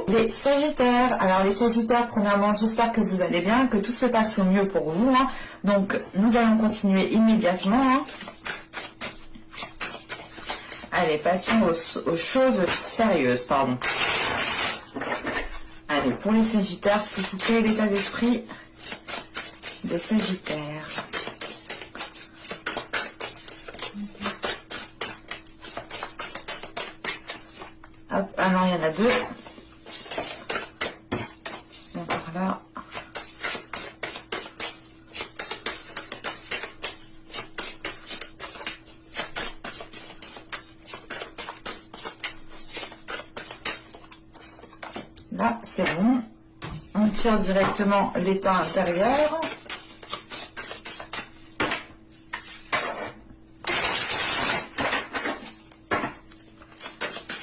Les Sagittaires, alors les Sagittaires, premièrement, j'espère que vous allez bien, que tout se passe au mieux pour vous. Hein. Donc, nous allons continuer immédiatement. Hein. Allez, passons aux choses sérieuses, pardon. Allez, pour les Sagittaires, s'il vous plaît, l'état d'esprit des Sagittaires. Hop, ah non, il y en a deux. Encore là. Là, c'est bon. On tire directement l'état intérieur.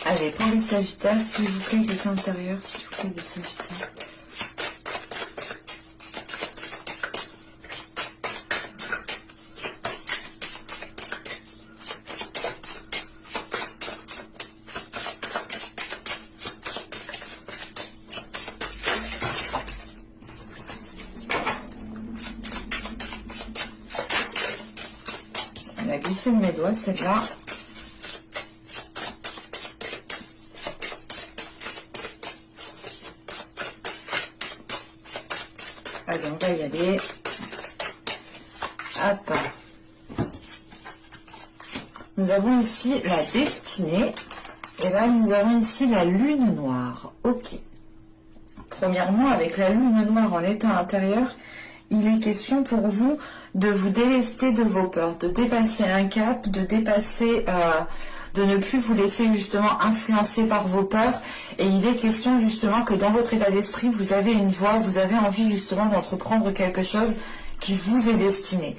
Allez, pour les Sagittaires, s'il vous plaît, l'état intérieur, s'il vous plaît, les Sagittaires. Elle a glissé de mes doigts, celle-là. Allez, on va y aller. Hop. Nous avons ici la destinée. Et là, nous avons ici la lune noire. Ok. Premièrement, avec la lune noire en état intérieur, il est question pour vous de vous délester de vos peurs, de dépasser un cap, de dépasser, de ne plus vous laisser justement influencer par vos peurs. Et il est question justement que dans votre état d'esprit, vous avez une voie, vous avez envie justement d'entreprendre quelque chose qui vous est destiné.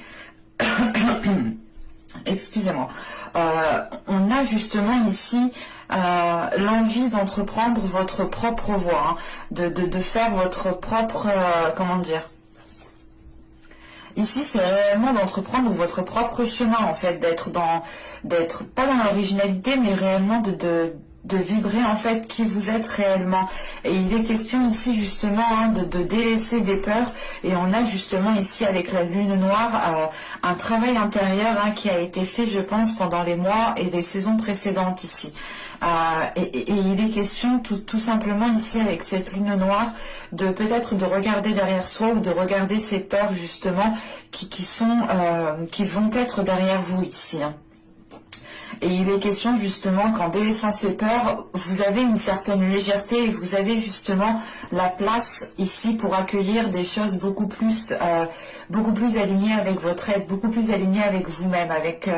Excusez-moi. On a justement ici l'envie d'entreprendre votre propre voie, hein, de faire votre propre, comment dire. Ici, c'est réellement d'entreprendre votre propre chemin, en fait, d'être pas dans l'originalité, mais réellement de vibrer, en fait, qui vous êtes réellement. Et il est question ici, justement, hein, de délaisser des peurs. Et on a justement ici, avec la lune noire, un travail intérieur hein, qui a été fait, je pense, pendant les mois et les saisons précédentes ici. Et il est question tout simplement ici avec cette lune noire de peut-être de regarder derrière soi ou de regarder ces peurs justement qui vont être derrière vous ici. Hein. Et il est question justement qu'en délaissant ces peurs, vous avez une certaine légèreté et vous avez justement la place ici pour accueillir des choses beaucoup plus alignées avec votre être, beaucoup plus alignées avec vous-même, avec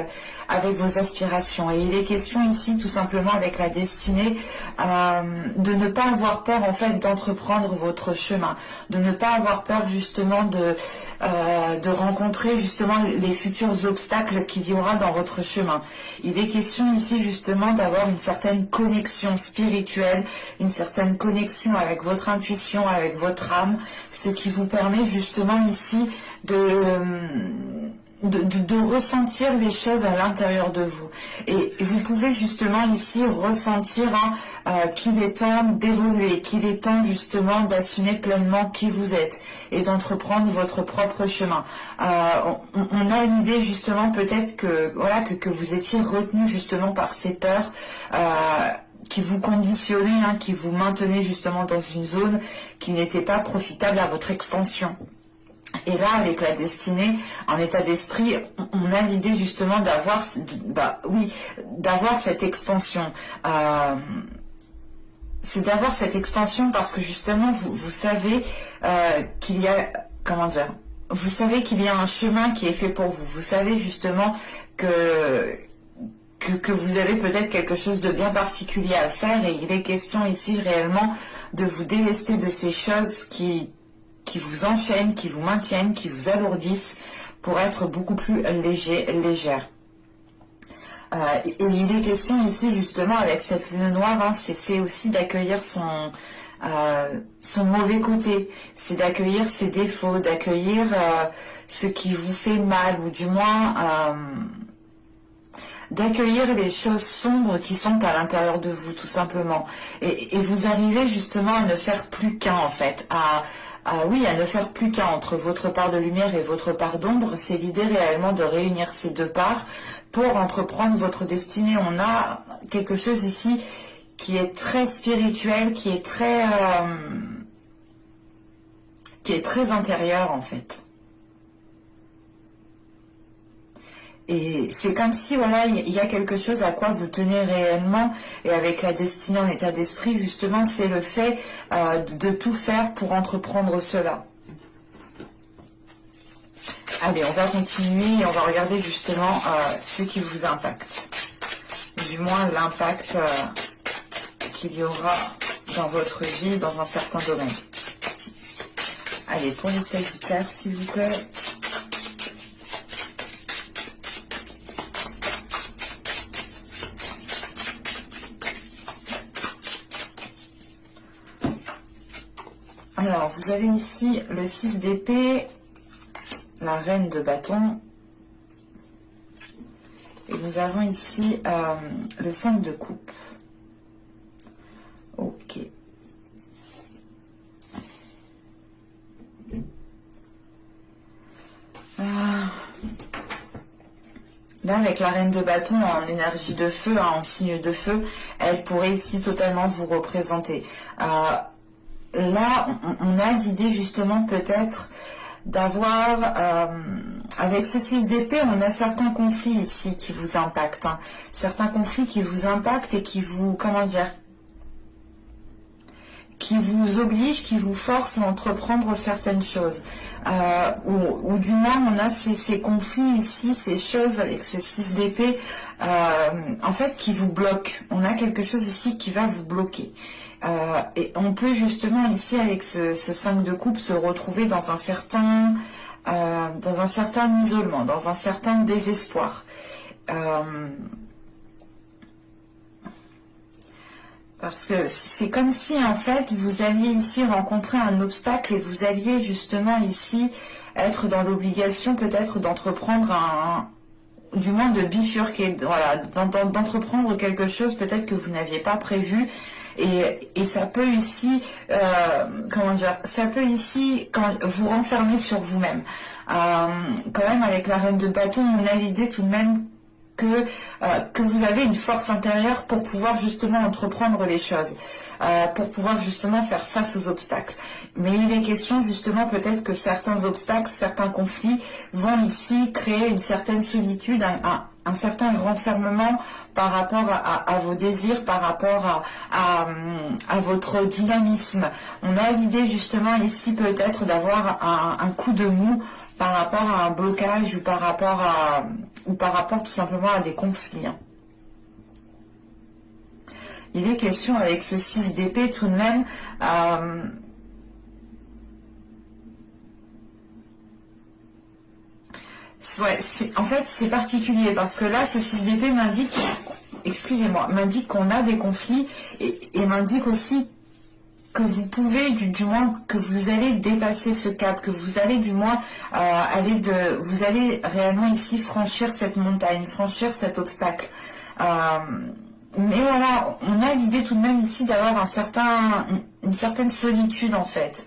vos aspirations. Et il est question ici tout simplement avec la destinée de ne pas avoir peur en fait d'entreprendre votre chemin, de ne pas avoir peur justement de rencontrer justement les futurs obstacles qu'il y aura dans votre chemin. Il est question ici justement d'avoir une certaine connexion spirituelle, une certaine connexion avec votre intuition, avec votre âme, ce qui vous permet justement ici de ressentir les choses à l'intérieur de vous. Et vous pouvez justement ici ressentir qu'il est temps d'évoluer, qu'il est temps justement d'assumer pleinement qui vous êtes et d'entreprendre votre propre chemin. On a une idée justement peut-être que voilà que vous étiez retenu justement par ces peurs qui vous conditionnaient, hein, qui vous maintenaient justement dans une zone qui n'était pas profitable à votre expansion. Et là, avec la destinée, en état d'esprit, on a l'idée justement d'avoir, d'avoir cette expansion. C'est d'avoir cette expansion parce que justement, vous savez qu'il y a, comment dire, vous savez qu'il y a un chemin qui est fait pour vous. Vous savez justement que vous avez peut-être quelque chose de bien particulier à faire et il est question ici réellement de vous délester de ces choses qui vous enchaînent, qui vous maintiennent, qui vous alourdissent pour être beaucoup plus légère. Et il est question ici justement avec cette lune noire, hein, c'est aussi d'accueillir son mauvais côté, c'est d'accueillir ses défauts, d'accueillir ce qui vous fait mal ou du moins d'accueillir les choses sombres qui sont à l'intérieur de vous, tout simplement. Et vous arrivez justement à ne faire plus qu'un, en fait, oui, à ne faire plus qu'un entre votre part de lumière et votre part d'ombre. C'est l'idée réellement de réunir ces deux parts pour entreprendre votre destinée. On a quelque chose ici qui est très spirituel, qui est très intérieur, en fait. Et c'est comme si, voilà, il y a quelque chose à quoi vous tenez réellement, et avec la destinée en état d'esprit, justement, c'est le fait de tout faire pour entreprendre cela. Allez, on va continuer et on va regarder justement ce qui vous impacte. Du moins, l'impact qu'il y aura dans votre vie, dans un certain domaine. Allez, pour les Sagittaires, s'il vous plaît. Alors, vous avez ici le 6 d'épée, la reine de bâton. Et nous avons ici le 5 de coupe. Ok. Là, avec la reine de bâton en énergie de feu, en signe de feu, elle pourrait ici totalement vous représenter. Là, on a l'idée justement peut-être d'avoir, avec ce 6 d'épée, on a certains conflits ici qui vous impactent. Hein. Certains conflits qui vous impactent et qui vous, comment dire, qui vous obligent, qui vous forcent à entreprendre certaines choses. Ou du moins, on a ces conflits ici, ces choses avec ce 6 d'épée, en fait, qui vous bloquent. On a quelque chose ici qui va vous bloquer. Et on peut justement ici, avec ce 5 de coupe, se retrouver dans un certain isolement, dans un certain désespoir. Parce que c'est comme si, en fait, vous alliez ici rencontrer un obstacle et vous alliez justement ici être dans l'obligation peut-être d'entreprendre du moins de bifurquer, voilà, d'entreprendre quelque chose peut-être que vous n'aviez pas prévu. Et ça peut ici, comment dire, ça peut ici vous renfermer sur vous-même. Quand même, avec la reine de bâton, on a l'idée tout de même que vous avez une force intérieure pour pouvoir justement entreprendre les choses, pour pouvoir justement faire face aux obstacles. Mais il est question justement peut-être que certains obstacles, certains conflits vont ici créer une certaine solitude, un certain renfermement par rapport à vos désirs, par rapport à votre dynamisme. On a l'idée justement ici peut-être d'avoir un coup de mou par rapport à un blocage ou par rapport tout simplement à des conflits. Hein. Il est question avec ce 6 d'épée tout de même, ouais, en fait c'est particulier parce que là ce 6 d'épée m'indique, excusez-moi, m'indique qu'on a des conflits et m'indique aussi que vous pouvez, du moins, que vous allez dépasser ce cap, que vous allez du moins vous allez réellement ici franchir cette montagne, franchir cet obstacle. Mais voilà, on a l'idée tout de même ici d'avoir une certaine solitude en fait.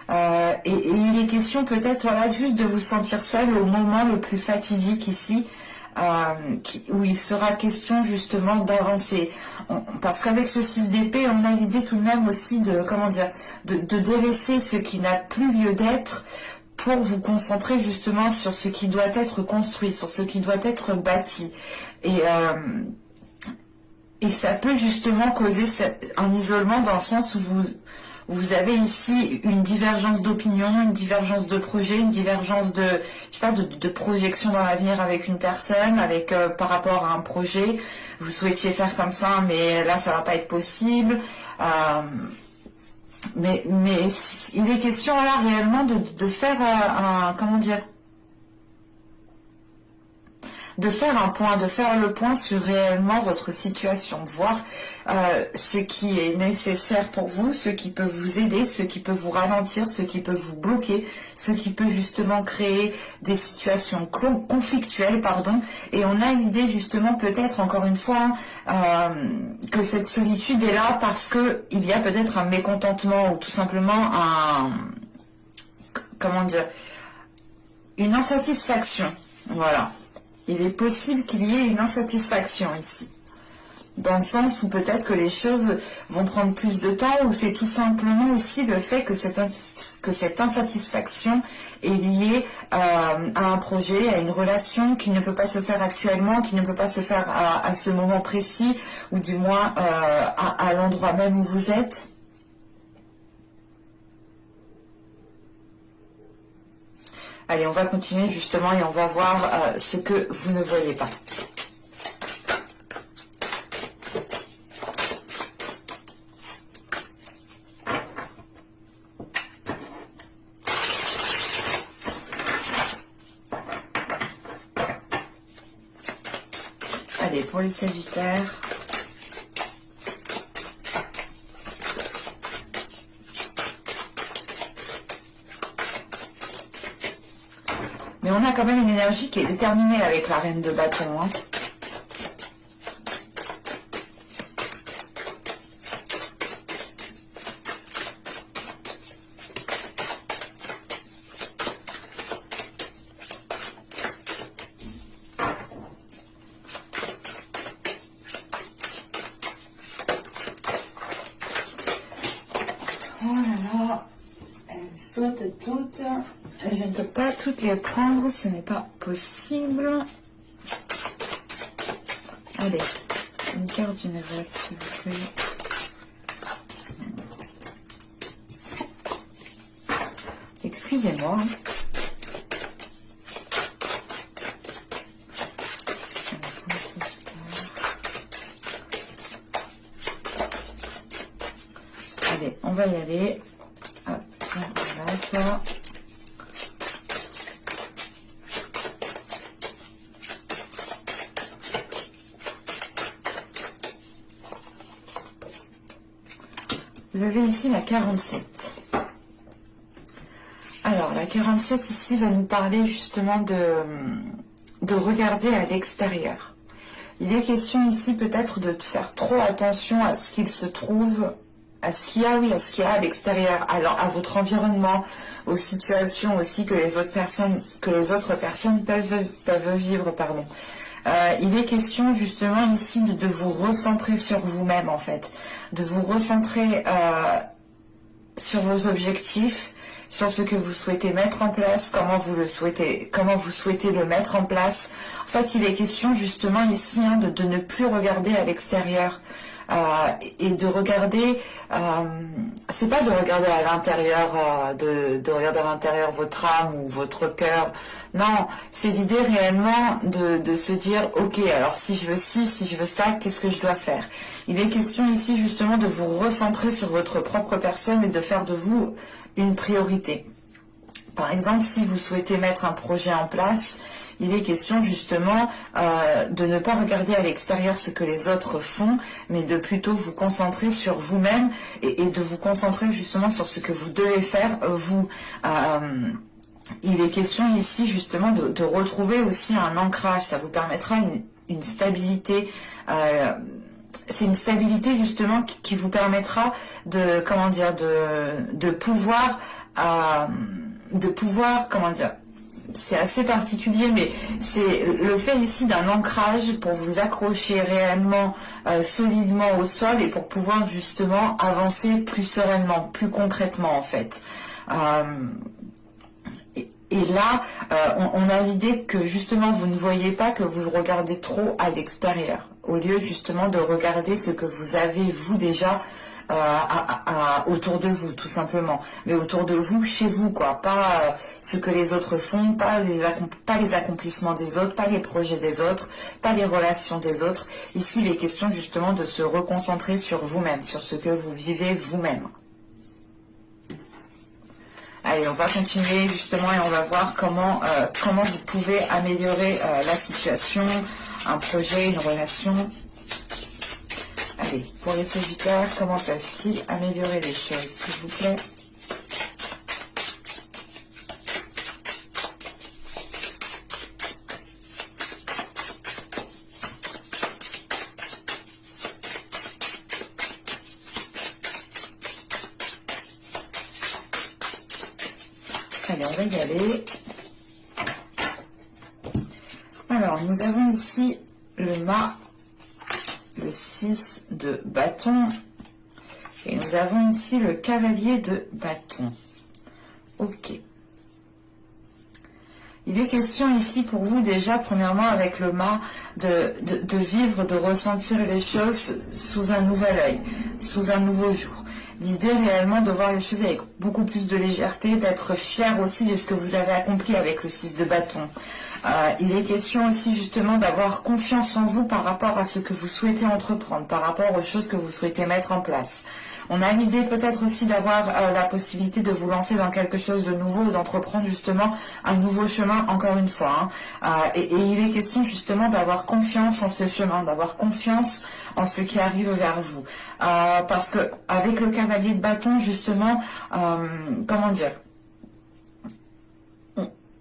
Et il est question peut-être voilà, juste de vous sentir seul au moment le plus fatidique ici, où il sera question justement d'avancer. Parce qu'avec ce 6 d'épée, on a l'idée tout de même aussi de, comment dire, de délaisser ce qui n'a plus lieu d'être pour vous concentrer justement sur ce qui doit être construit, sur ce qui doit être bâti. Et ça peut justement causer un isolement dans le sens où vous avez ici une divergence d'opinion, une divergence de projet, une divergence de, je sais pas, de projection dans l'avenir avec une personne, par rapport à un projet. Vous souhaitiez faire comme ça, mais là, ça va pas être possible. Mais il est question là réellement de faire comment dire, de faire un point, de faire le point sur réellement votre situation, voir ce qui est nécessaire pour vous, ce qui peut vous aider, ce qui peut vous ralentir, ce qui peut vous bloquer, ce qui peut justement créer des situations conflictuelles, pardon. Et on a l'idée justement peut-être encore une fois que cette solitude est là parce que il y a peut-être un mécontentement ou tout simplement comment dire, une insatisfaction. Voilà. Il est possible qu'il y ait une insatisfaction ici. Dans le sens où peut-être que les choses vont prendre plus de temps, ou c'est tout simplement aussi le fait que cette insatisfaction est liée à un projet, à une relation qui ne peut pas se faire actuellement, qui ne peut pas se faire à ce moment précis, ou du moins à l'endroit même où vous êtes. Allez, on va continuer justement et on va voir ce que vous ne voyez pas. Allez, pour les Sagittaires. Mais on a quand même une énergie qui est déterminée avec la reine de bâton. Hein. Oh là là, elles sautent toutes. Je ne peux pas toutes les prendre, ce n'est pas possible. Allez, une carte du Nevers, s'il vous plaît. Excusez-moi. Allez, on va y aller. Hop, voilà, toi. Vous avez ici la 47. Alors, la 47 ici va nous parler justement de regarder à l'extérieur. Il est question ici peut-être de faire trop attention à ce qu'il se trouve, à ce qu'il y a, oui, à ce qu'il y a à l'extérieur, alors à votre environnement, aux situations aussi que les autres personnes peuvent vivre, pardon. Il est question justement ici de vous recentrer sur vous-même en fait, de vous recentrer sur vos objectifs, sur ce que vous souhaitez mettre en place, comment vous souhaitez le mettre en place. En fait, il est question justement ici de ne plus regarder à l'extérieur. Et de regarder, c'est pas de regarder à l'intérieur, de regarder à l'intérieur votre âme ou votre cœur, non, c'est l'idée réellement de se dire, ok, alors si je veux ci, si je veux ça, qu'est-ce que je dois faire? Il est question ici justement de vous recentrer sur votre propre personne et de faire de vous une priorité. Par exemple, si vous souhaitez mettre un projet en place, il est question justement de ne pas regarder à l'extérieur ce que les autres font, mais de plutôt vous concentrer sur vous-même et de vous concentrer justement sur ce que vous devez faire, vous. Il est question ici justement de retrouver aussi un ancrage, ça vous permettra une stabilité. C'est une stabilité justement qui vous permettra de, comment dire, de pouvoir, comment dire, c'est assez particulier, mais c'est le fait ici d'un ancrage pour vous accrocher réellement solidement au sol et pour pouvoir justement avancer plus sereinement, plus concrètement en fait. Et là, on a l'idée que justement vous ne voyez pas, que vous regardez trop à l'extérieur, au lieu justement de regarder ce que vous avez vous déjà autour de vous, tout simplement, mais autour de vous, chez vous, quoi, pas ce que les autres font, pas les accomplissements des autres, pas les projets des autres, pas les relations des autres. Ici, il est question justement de se reconcentrer sur vous-même, sur ce que vous vivez vous-même. Allez, on va continuer justement et on va voir comment vous pouvez améliorer la situation, un projet, une relation. Allez, pour les Sagittaires, comment peuvent-ils améliorer les choses, s'il vous plaît? Allez, on va y aller. Alors, nous avons ici le mât, le 6 de bâton, et nous avons ici le cavalier de bâton. Ok. Il est question ici pour vous déjà, premièrement avec le mât, de vivre, de ressentir les choses sous un nouvel œil, sous un nouveau jour. L'idée réellement de voir les choses avec beaucoup plus de légèreté, d'être fier aussi de ce que vous avez accompli avec le 6 de bâton. Il est question aussi justement d'avoir confiance en vous par rapport à ce que vous souhaitez entreprendre, par rapport aux choses que vous souhaitez mettre en place. On a l'idée peut-être aussi d'avoir la possibilité de vous lancer dans quelque chose de nouveau ou d'entreprendre justement un nouveau chemin encore une fois. Et il est question justement d'avoir confiance en ce chemin, d'avoir confiance en ce qui arrive vers vous. Parce que avec le cavalier de bâton justement, comment dire,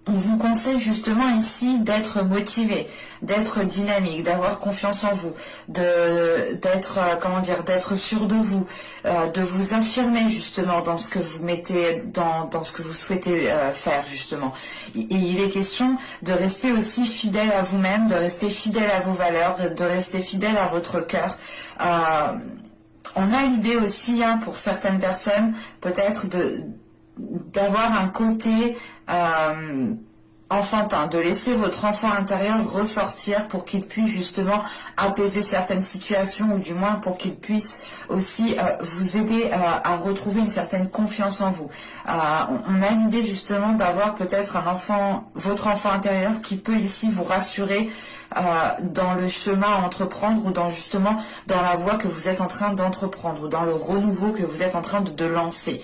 on vous conseille justement ici d'être motivé, d'être dynamique, d'avoir confiance en vous, d'être comment dire, d'être sûr de vous, de vous affirmer justement dans ce que vous mettez, dans ce que vous souhaitez faire justement. Et il est question de rester aussi fidèle à vous-même, de rester fidèle à vos valeurs, de rester fidèle à votre cœur. On a l'idée aussi, pour certaines personnes, peut-être d'avoir un côté enfantin, de laisser votre enfant intérieur ressortir pour qu'il puisse justement apaiser certaines situations ou du moins pour qu'il puisse aussi vous aider à retrouver une certaine confiance en vous. On a l'idée justement d'avoir peut-être un enfant, votre enfant intérieur qui peut ici vous rassurer dans le chemin à entreprendre ou justement dans la voie que vous êtes en train d'entreprendre ou dans le renouveau que vous êtes en train de lancer.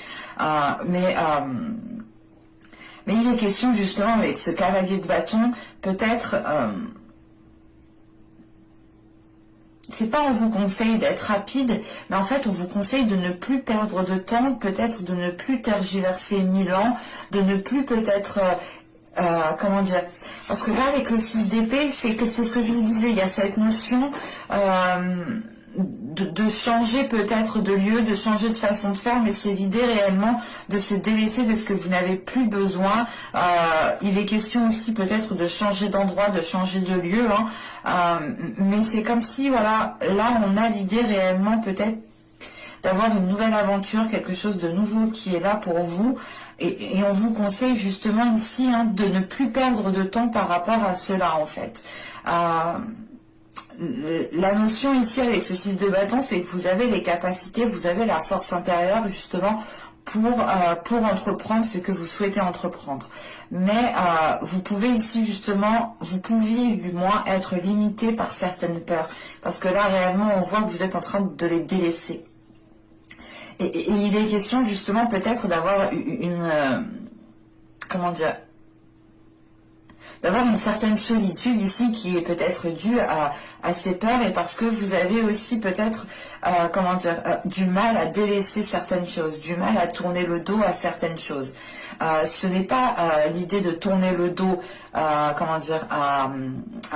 Mais il est question justement avec ce cavalier de bâton, peut-être, c'est pas on vous conseille d'être rapide, mais en fait on vous conseille de ne plus perdre de temps, peut-être de ne plus tergiverser 1000 ans, de ne plus peut-être... comment dire, parce que là avec le 6 d'épée, c'est ce que je vous disais, il y a cette notion de changer peut-être de lieu, de changer de façon de faire, mais c'est l'idée réellement de se délaisser de ce que vous n'avez plus besoin. Il est question aussi peut-être de changer d'endroit, de changer de lieu, mais c'est comme si, voilà, là on a l'idée réellement peut-être d'avoir une nouvelle aventure, quelque chose de nouveau qui est là pour vous, et on vous conseille justement ici de ne plus perdre de temps par rapport à cela en fait. La notion ici avec ce 6 de bâton, c'est que vous avez les capacités, vous avez la force intérieure justement pour entreprendre ce que vous souhaitez entreprendre. Mais vous pouvez ici justement, vous pouviez du moins être limité par certaines peurs, parce que là réellement on voit que vous êtes en train de les délaisser. Et il est question justement peut-être d'avoir comment dire, d'avoir une certaine solitude ici qui est peut-être due à ces peurs et parce que vous avez aussi peut-être comment dire, du mal à délaisser certaines choses, du mal à tourner le dos à certaines choses. Ce n'est pas l'idée de tourner le dos comment dire, à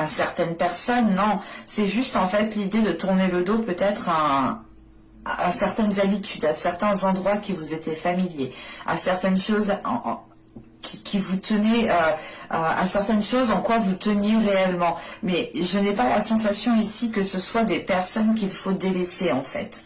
certaines personnes, non, c'est juste en fait l'idée de tourner le dos peut-être à certaines habitudes, à certains endroits qui vous étaient familiers, à certaines choses qui vous tenaient, à certaines choses en quoi vous teniez réellement. Mais je n'ai pas la sensation ici que ce soit des personnes qu'il faut délaisser en fait.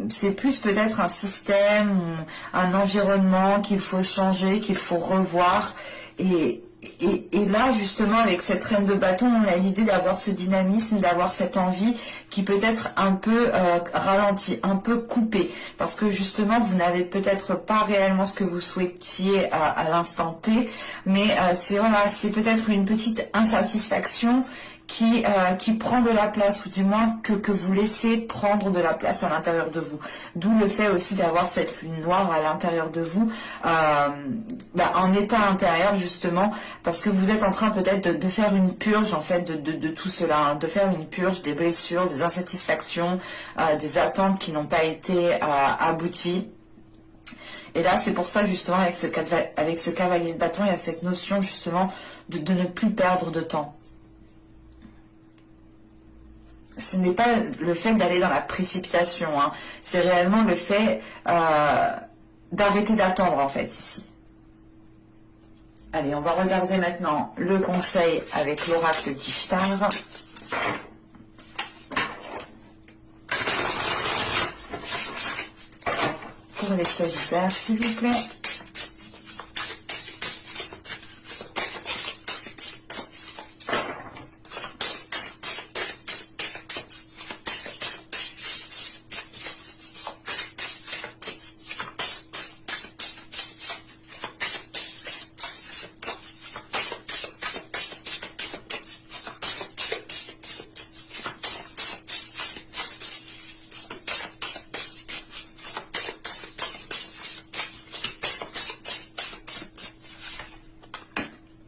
C'est plus peut-être un système, un environnement qu'il faut changer, qu'il faut revoir. Et là, justement, avec cette reine de bâton, on a l'idée d'avoir ce dynamisme, d'avoir cette envie qui peut être un peu ralentie, un peu coupée. Parce que justement, vous n'avez peut-être pas réellement ce que vous souhaitiez à l'instant T. Mais c'est voilà, c'est peut-être une petite insatisfaction qui prend de la place, ou du moins que vous laissez prendre de la place à l'intérieur de vous. D'où le fait aussi d'avoir cette lune noire à l'intérieur de vous, en état intérieur justement, parce que vous êtes en train peut-être de faire une purge en fait de tout cela, hein, de faire une purge des blessures, des insatisfactions, des attentes qui n'ont pas été abouties. Et là, c'est pour ça justement avec ce cavalier de bâton, il y a cette notion justement de ne plus perdre de temps. Ce n'est pas le fait d'aller dans la précipitation, hein. C'est réellement le fait d'arrêter d'attendre en fait ici. Allez, on va regarder maintenant le conseil avec l'oracle d'Ishtar. Pour les Sagittaires, s'il vous plaît.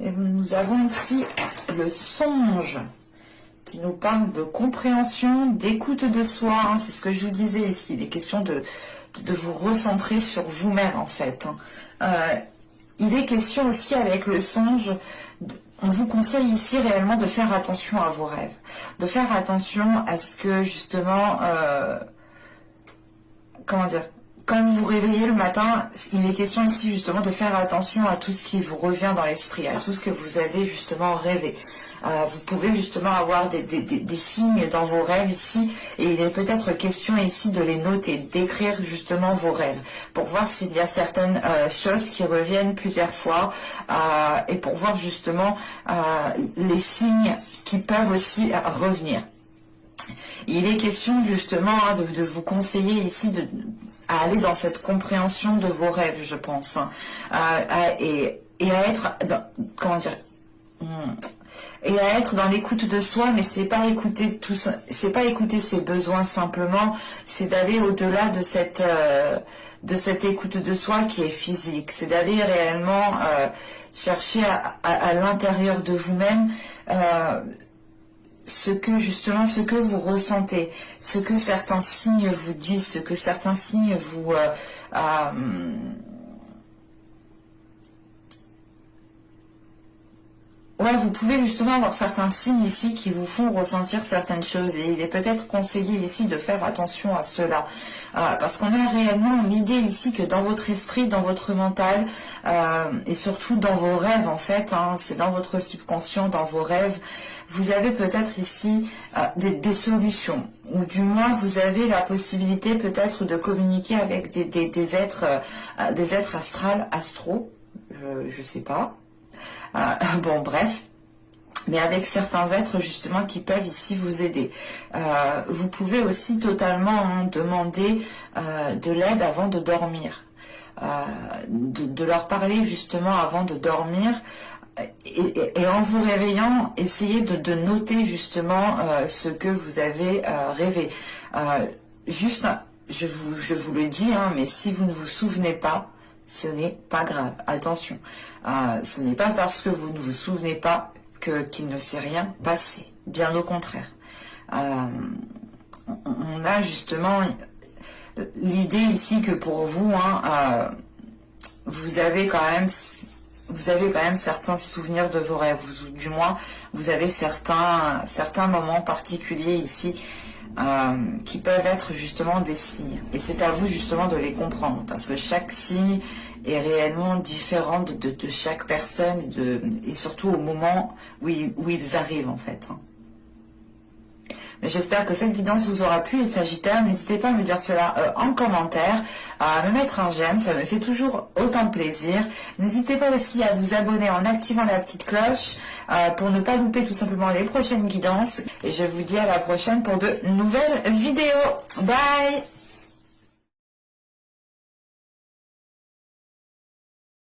Et nous avons ici le songe qui nous parle de compréhension, d'écoute de soi. Hein, c'est ce que je vous disais ici. Il est question de vous recentrer sur vous-même en fait. Il est question aussi avec le songe, on vous conseille ici réellement de faire attention à vos rêves. De faire attention à ce que justement, comment dire, quand vous vous réveillez le matin, il est question ici justement de faire attention à tout ce qui vous revient dans l'esprit, à tout ce que vous avez justement rêvé. Vous pouvez justement avoir des signes dans vos rêves ici, et il est peut-être question ici de les noter, d'écrire justement vos rêves, pour voir s'il y a certaines choses qui reviennent plusieurs fois, et pour voir justement les signes qui peuvent aussi revenir. Il est question justement de vous conseiller ici à aller dans cette compréhension de vos rêves, je pense, hein, et à être dans, comment dire, et à être dans l'écoute de soi, mais c'est pas écouter tout ça, c'est pas écouter ses besoins simplement, c'est d'aller au-delà de cette écoute de soi qui est physique, c'est d'aller réellement chercher à l'intérieur de vous-même ce que vous ressentez, ce que certains signes vous disent, ce que certains signes vous ouais, vous pouvez justement avoir certains signes ici qui vous font ressentir certaines choses, et il est peut-être conseillé ici de faire attention à cela, parce qu'on a réellement l'idée ici que dans votre esprit, dans votre mental, et surtout dans vos rêves en fait, hein, c'est dans votre subconscient, dans vos rêves, vous avez peut-être ici des solutions, ou du moins vous avez la possibilité peut-être de communiquer avec des êtres astro, je sais pas. Bon, bref, mais avec certains êtres justement qui peuvent ici vous aider. Vous pouvez aussi totalement demander de l'aide avant de dormir, de leur parler justement avant de dormir, et en vous réveillant, essayez de noter justement ce que vous avez rêvé. Juste, je vous le dis, hein, mais si vous ne vous souvenez pas, ce n'est pas grave, attention. Ce n'est pas parce que vous ne vous souvenez pas qu'il ne s'est rien passé, bien au contraire. On a justement l'idée ici que pour vous, hein, vous avez quand même certains souvenirs de vos rêves, ou du moins vous avez certains moments particuliers ici qui peuvent être justement des signes, et c'est à vous justement de les comprendre, parce que chaque signe est réellement différent de chaque personne, et surtout au moment où ils arrivent en fait. Mais j'espère que cette guidance vous aura plu, les Sagittaires. N'hésitez pas à me dire cela en commentaire, à me mettre un j'aime, ça me fait toujours autant plaisir. N'hésitez pas aussi à vous abonner en activant la petite cloche pour ne pas louper tout simplement les prochaines guidances. Et je vous dis à la prochaine pour de nouvelles vidéos. Bye!